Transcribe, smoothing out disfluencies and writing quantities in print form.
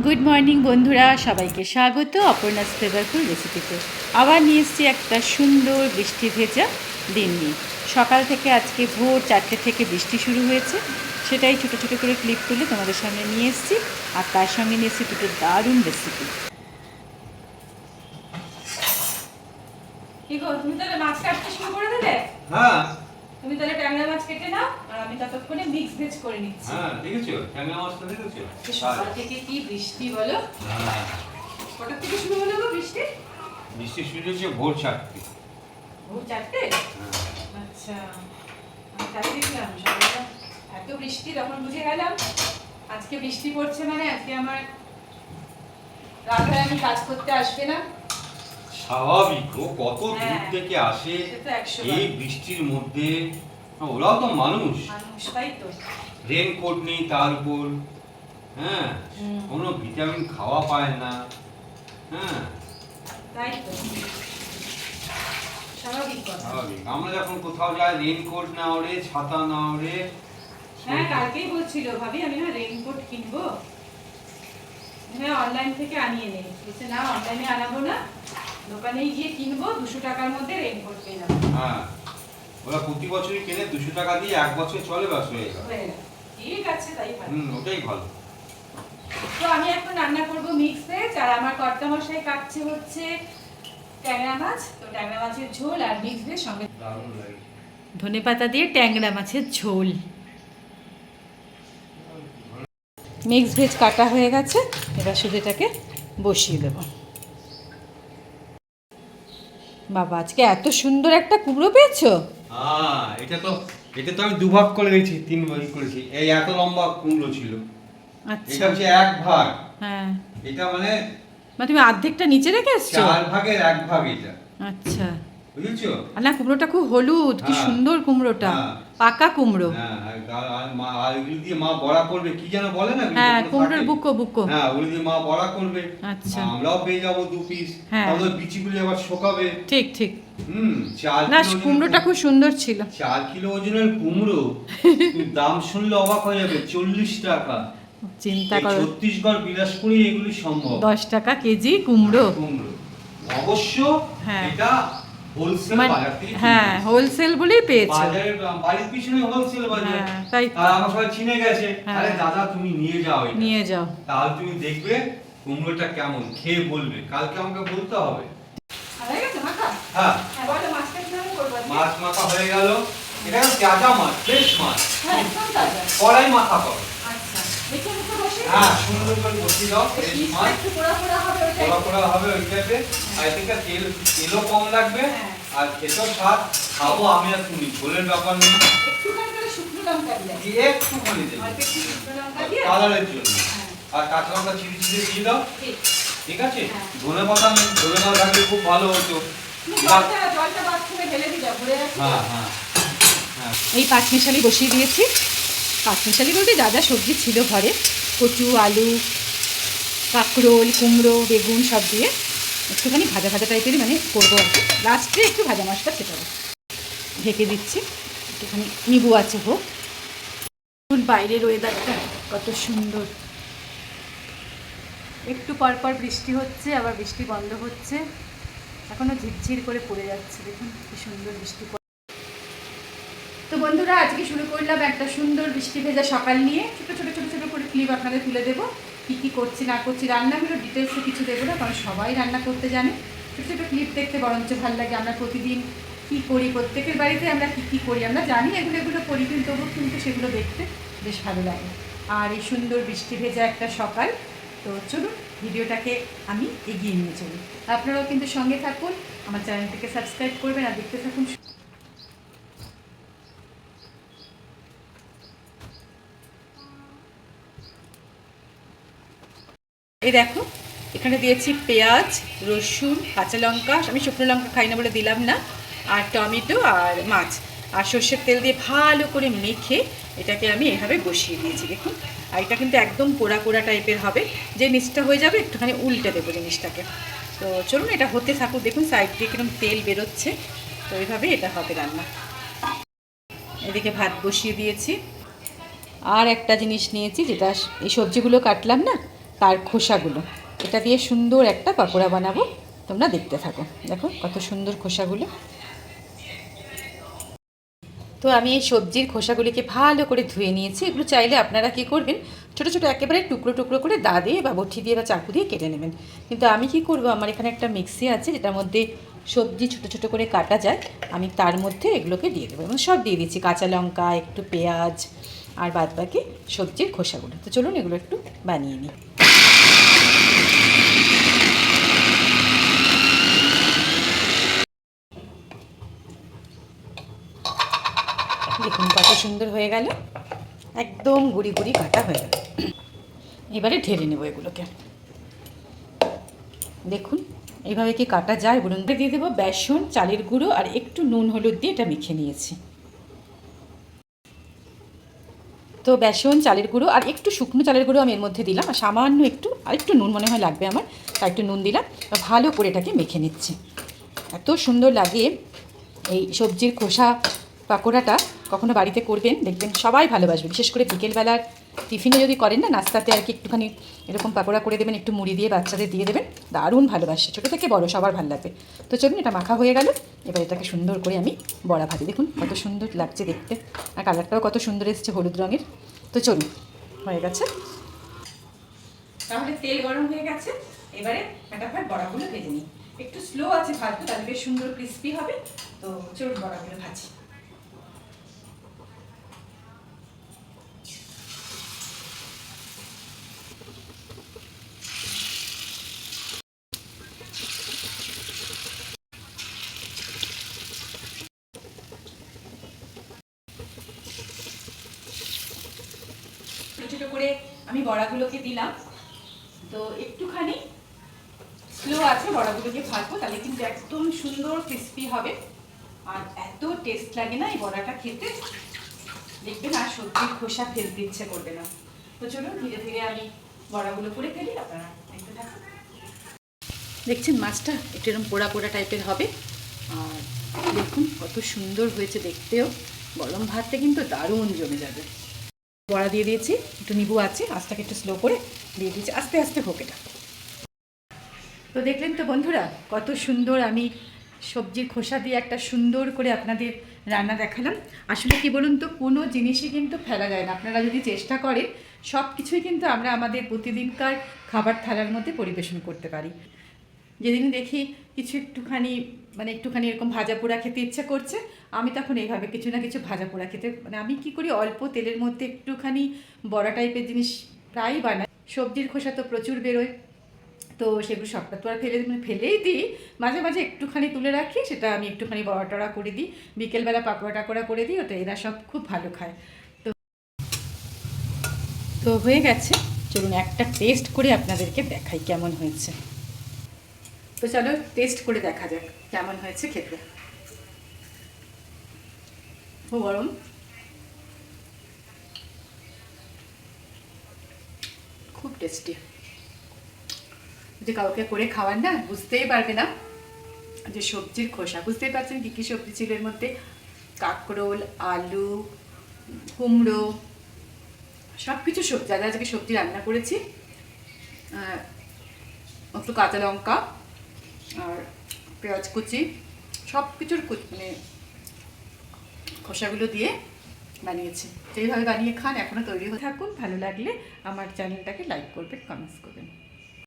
Good morning বন্ধুরা, সবাইকে স্বাগত অপর্ণাস ফ্লেভারফুল রেসিপিতে। আবার নিয়ে এসেছি একটা সুন্দর বৃষ্টি ভেজা দিন নিয়ে। সকাল থেকে আজকে ভোর 4টে থেকে বৃষ্টি শুরু হয়েছে, সেটাই ছোটো ছোটো করে ক্লিপ তুলে তোমাদের সামনে নিয়ে এসেছি। আর তার সঙ্গে নিয়ে এসেছি দুটো দারুণ রেসিপি। কি গো, তুমি তাহলে মাছ কাটতে শুরু করে দিলে? হ্যাঁ, তুমি তাহলে ট্যাংরা মাছ কেটে নাও, আর আমি ততক্ষণে মিক্স ভেজ করে নিচ্ছি। হ্যাঁ দেখেছো, ট্যাংরা মাছটা দেখেছো? সকাল থেকে কি বৃষ্টি বলো? হ্যাঁ, কটার থেকে শুরু হলো গো বৃষ্টি? বৃষ্টি শুরু হয়েছে ভোর 4টে। ভোর 4টে? আচ্ছা, আমি তাই দেখলাম সকালে এত বৃষ্টি, তখন বুঝে গেলাম আজকে বৃষ্টি পড়ছে, মানে আজকে আমার রাতে আমি কাজ করতে আসবে না। স্বাভাবিক, ও কত দূর হ্যাঁ, থেকে আসে সে তো 100 এই বৃষ্টির মধ্যে। ওরাও তো মানুষ, তাই তো। রেনকোট নেই তার উপর, হ্যাঁ, কোনো ভিটামিন খাওয়া পায় না, হ্যাঁ তাই তো, স্বাভাবিক কথা। স্বাভাবিক। আমরা যখন কোথাও যাই রেনকোট না ওরে, ছাতা না ওরে। হ্যাঁ, কালকেই বলছিল ভাবি আমি না রেইনকোট কিনবো, হ্যাঁ অনলাইন থেকে আনিয়ে নেই। বলছে না অনলাইনে আনাবো না, দোকানেই গিয়ে কিনবো, 200 টাকার মধ্যে রেইনকোট পেয়ে যাবো। হ্যাঁ, ওরা প্রতি বছরই কেনে 200 টাকা দিয়ে, 1 বছর চলে, বাস হয়ে গেল। ঠিক আছে, তাই ভালো। ওটাই ভালো। তো আমি এখন রান্না করব মিক্স ভেজ, আর আমার কর্তা মশাই কাটছে হচ্ছে ট্যাংরা মাছ। তো ট্যাংরা মাছের ঝোল আর মিক্স ভেজ সঙ্গে দারুণ লাগে। ধনেপাতা দিয়ে ট্যাংরা মাছের ঝোল। মিক্স ভেজ কাটা হয়ে গেছে, এবার শুধু এটাকে বসিয়ে দেব। বাবা, আজকে এত সুন্দর একটা কুমড়ো পেয়েছো? হ্যাঁ, এটা তো আমি দুভাগ করে দিয়েছি, 3 ভাগ করেছি। এই এত লম্বা কুমড়ো ছিল, আচ্ছা, এটা হচ্ছে 1 ভাগ। হ্যাঁ, এটা মানে তুমি অর্ধেকটা নিচে রেখে এসছো? 4 ভাগের 1 ভাগ এটা, আচ্ছা, বুঝেছো? আর না কুমড়োটা খুব হলুদ, কি হ্যাঁ, সুন্দর কুমড়োটা, হ্যাঁ। পাকা কুমড়ো। হ্যাঁ, আর ওগুলো দিয়ে মা বড়া করবে, কি যেন বলে না? হ্যাঁ, ওগুলো কুমড়োর থাকে। বুকো বুকো। হ্যাঁ, ওগুলো দিয়ে মা বড়া করবে। আচ্ছা। আমরাও পেয়ে যাবো 2 পিস। হ্যাঁ। তাহলে বিচিগুলো আবার শোকাবে। ঠিক ঠিক। 4 না, কিলো কুমড়োটা খুব সুন্দর ছিল। 4 কিলো ওজনের কুমড়ো, তুমি দাম শুনলে অবাক হয়ে যাবে, 40 টাকা। চিন্তা এই করো, ছত্তিশগড় বিলাসপুরে এগুলি সম্ভব। 10 টাকা কেজি কুমড়ো। কুমড়ো অবশ্য হ্যাঁ। এটা হোলসেল বাজার থেকে হ্যাঁ, হোলসেল বলেই পেয়েছো। বাজারের বাড়ির পিছনে হোলসেল বাজার। হ্যাঁ, তাই তো। আর আমার সবাই চিনে গেছে, হ্যাঁ। আরে দাদা তুমি নিয়ে যাও এটা। নিয়ে যাও। তাহলে তুমি দেখবে কুমড়োটা কেমন, খেয়ে বলবে, কালকে আমাকে বলতে হবে। হয়ে গেছে মাখা? হ্যাঁ, হ্যাঁ, বলো মাছটা কিভাবে করবো আজকে? মাছ মাখা হয়ে গেল। এটা তাজা মাছ, ফ্রেশ মাছ, হ্যাঁ, একদম তাজা। কড়াই মাখা করো। আচ্ছা, দেখে মুখে বসে। হ্যাঁ, সুন্দর করে বসিয়ে দাও, ফ্রেশ পিসটা মাছ। একটু পোড়া পোড়া হবে ওটাই। পোড়া পোড়া হবে ওইটাতে। আর এদিকে তেলও কম লাগবে, হ্যাঁ। আর খেতেও স্বাদ। খাবো আমি আর তুমি, ঝোলের ব্যাপার নেই। একটুখানি করে শুকনো লঙ্কা দিলে। দিয়ে একটুখানি দেবে অল্প একটু শুকনো লঙ্কা দিয়ে। কালারের জন্য। হ্যাঁ। আর কাঁচা লঙ্কা চিড়ে চিড়ে দিয়ে দাও। ঠিক। ঠিক আছে? হ্যাঁ। ধনেপাতা থাকলে খুব ভালো হতো। তুমি জলটা বাথরুমে ঢেলে দিলে, ভরে রাখি। হ্যাঁ, হ্যাঁ, হ্যাঁ। এই পাঁচমিশালি বসিয়ে দিয়েছি। পাঁচমিশালি বলতে যা যা সবজি ছিল ঘরে, কচু, আলু, কাঁকরোল, কুমড়ো, বেগুন সব দিয়ে একটুখানি ভাজা ভাজা টাইপেরই মানে করবো আর কি। লাস্টে একটু ভাজা মশলা ছেটাবো। ঢেকে দিচ্ছি, একটুখানি নিবু আছে হোক। বাইরের ওয়েদারটা কত সুন্দর, একটু পর পর বৃষ্টি হচ্ছে, আবার বৃষ্টি বন্ধ হচ্ছে, এখনও ঝিরঝির করে পড়ে যাচ্ছে। দেখুন কি সুন্দর বৃষ্টি। তো বন্ধুরা, আজকে শুরু করলাম একটা সুন্দর বৃষ্টি ভেজা সকাল নিয়ে। ছোটো ছোটো ছোটো ছোটো করে ক্লিপ আপনাদের তুলে দেবো, কী কী করছি না করছি। রান্নাগুলো ডিটেলসে কিছু দেবো না, কারণ সবাই রান্না করতে জানে। ছোটো ছোটো ক্লিপ দেখতে বরঞ্চ ভালো লাগে। আমরা প্রতিদিন কী করি, প্রত্যেকের বাড়িতে আমরা কী কী করি আমরা জানি, এগুলো করি, কিন্তু তবু কিন্তু সেগুলো দেখতে বেশ ভালো লাগে। আর এই সুন্দর বৃষ্টি ভেজা একটা সকাল। তো চলুন ভিডিওটাকে আমি এগিয়ে নিয়ে চলি। আপনারাও কিন্তু সঙ্গে থাকুন, আমার চ্যানেলটিকে সাবস্ক্রাইব করবেন আর দেখতে থাকুন। এই দেখো, এখানে দিয়েছি পেঁয়াজ, রসুন, কাঁচা লঙ্কা, আমি শুকনো লঙ্কা খাই না বলে দিলাম না, আর টমেটো আর মাছ, আর সর্ষের তেল দিয়ে ভালো করে মেখে এটাকে আমি এভাবে বসিয়ে দিয়েছি। দেখুন, আর এটা কিন্তু একদম পোড়া পোড়া টাইপের হবে। যে নিচটা হয়ে যাবে একটুখানি উল্টে দেবো জিনিসটাকে। তো চলুন এটা হতে থাকুক। দেখুন সাইড দিয়ে কিরকম তেল বেরোচ্ছে। তো এইভাবে এটা হবে রান্না। এদিকে ভাত বসিয়ে দিয়েছি। আর একটা জিনিস নিয়েছি, যেটা এই সবজিগুলো কাটলাম না, তার খোসাগুলো, এটা দিয়ে সুন্দর একটা পাকোড়া বানাবো। তোমরা দেখতে থাকো, দেখো কত সুন্দর খোসাগুলো। তো আমি এই সবজির খোসাগুলিকে ভালো করে ধুয়ে নিয়েছি। এগুলো চাইলে আপনারা কী করবেন, ছোটো ছোটো একেবারে টুকরো টুকরো করে দা দিয়ে বা বটি দিয়ে বা চাকু দিয়ে কেটে নেবেন। কিন্তু আমি কি করব, আমার এখানে একটা মিক্সি আছে যেটার মধ্যে সবজি ছোটো ছোটো করে কাটা যায়, আমি তার মধ্যে এগুলোকে দিয়ে দেবো এবং সব দিয়ে দিচ্ছি, কাঁচা লঙ্কা, একটু পেঁয়াজ আর বাদবাকি সবজির খোসাগুলো। তো চলুন এগুলো একটু বানিয়ে নিই। দেখুন কত সুন্দর হয়ে গেল, একদম গুঁড়ি গুঁড়ি কাটা হয়ে গেল। এবারে ঢেলে নেব এগুলোকে। দেখুন এইভাবে কি কাটা যায় বলুন। দিয়ে দেবো বেসন, চালের গুঁড়ো আর একটু নুন হলুদ দিয়ে এটা মেখে নিয়েছি। তো বেসন, চালের গুঁড়ো আর একটু শুকনো চালের গুঁড়ো আমি এর মধ্যে দিলাম, আর সামান্য একটু নুন মনে হয় লাগবে আমার, তাই একটু নুন দিলাম। ভালো করে এটাকে মেখে নিচ্ছি। এত সুন্দর লাগে এই সবজির খোসা পাকোড়াটা, কখনো বাড়িতে করবেন, দেখবেন সবাই ভালোবাসবে। বিশেষ করে বিকেলবেলার টিফিনে যদি করেন না, নাস্তাতে আর কি একটুখানি এরকম পাকোড়া করে দেবেন, একটু মুড়ি দিয়ে বাচ্চাদের দিয়ে দেবেন, দারুণ ভালোবাসে, ছোটো থেকে বড় সবার ভালো লাগবে। তো চলুন এটা মাখা হয়ে গেল, এবার এটাকে সুন্দর করে আমি বড়া ভাজি। দেখুন কত সুন্দর লাগছে দেখতে, আর কালারটাও কত সুন্দর এসেছে হলুদ রঙের। তো চলুন হয়ে গেছে, তাহলে তেল গরম হয়ে গেছে, এবারে ফটাফট বড়াগুলো ভেজে নিই। একটু স্লো আছে ভাজতে, তাহলে বেশ সুন্দর ক্রিস্পি হবে। তো চলুন বড়াগুলো ভাজি। ছোটো ছোটো করে আমি বড়াগুলোকে দিলাম। তো একটুখানি স্লো আছে বড়াগুলোকে ভাজবো, তাহলে কিন্তু একদম সুন্দর ক্রিস্পি হবে আর এত টেস্ট লাগে না এই বড়াটা খেতে, দেখবেন আর সবজির খোসা ফেলতে ইচ্ছে করবে না। তো চলুন ধীরে ধীরে আমি বড়াগুলো করে ফেলি, আপনারা দেখতে থাকুন। দেখছেন মাছটা একটু এরকম পোড়া পোড়া টাইপের হবে, আর দেখুন কত সুন্দর হয়েছে দেখতেও, গরম ভাতটা কিন্তু দারুণ জমে যাবে। বড়া দিয়ে দিয়েছি, একটু নিবু আছে, আঁচটাকে একটু স্লো করে দিয়ে দিয়েছি, আস্তে আস্তে হোক এটা। তো দেখলেন তো বন্ধুরা, কত সুন্দর আমি সবজির খোসা দিয়ে একটা সুন্দর করে আপনাদের রান্না দেখালাম। আসলে কি বলুন তো, কোনো জিনিসই কিন্তু ফেলা যায় না, আপনারা যদি চেষ্টা করেন সব কিছুই কিন্তু আমরা আমাদের প্রতিদিনকার খাবার থালার মধ্যে পরিবেশন করতে পারি। যেদিন দেখি কিছু একটুখানি এরকম ভাজা পোড়া খেতে ইচ্ছা করছে, আমি তখন এইভাবে কিছু না কিছু ভাজা পোড়া খেতে, আমি কি করি, অল্প তেলের মধ্যে একটুখানি বড়া টাইপের জিনিস প্রায়ই বানাই। সবজির খোসা তো প্রচুর বেরোয়, তো সেগুলো সবটা তো আর ফেলেই দিই, মাঝে মাঝে একটুখানি তুলে রাখি, সেটা আমি একটুখানি বড়া টড়া করে দিই, বিকেলবেলা পাকোড়া টাকোড়া করে দিই, ওটা এরা সব খুব ভালো খায়। তো তো হয়ে গেছে, চলুন একটা টেস্ট করে আপনাদেরকে দেখাই কেমন হয়েছে। তো চলো টেস্ট করে দেখা যাক কেমন হয়েছে খেতে। খুব গরম, খুব টেস্টি। যে কাউকে করে খাওয়ার না, বুঝতেই পারবে না যে সবজির খোসা, বুঝতেই পারছেন কী কী সবজি ছিল এর মধ্যে, কাঁকরোল, আলু, কুমড়ো, সব কিছু সবজি, যা আজকে সবজি রান্না করেছি, একটু কাঁচা লঙ্কা আর পেঁয়াজ কুচি, সব কিছুর খোসাগুলো দিয়ে বানিয়েছি। এইভাবে বানিয়ে খান, এখনও তৈরি হয়ে থাকুন। ভালো লাগলে আমার চ্যানেলটাকে লাইক করবেন, কমেন্টস করবেন।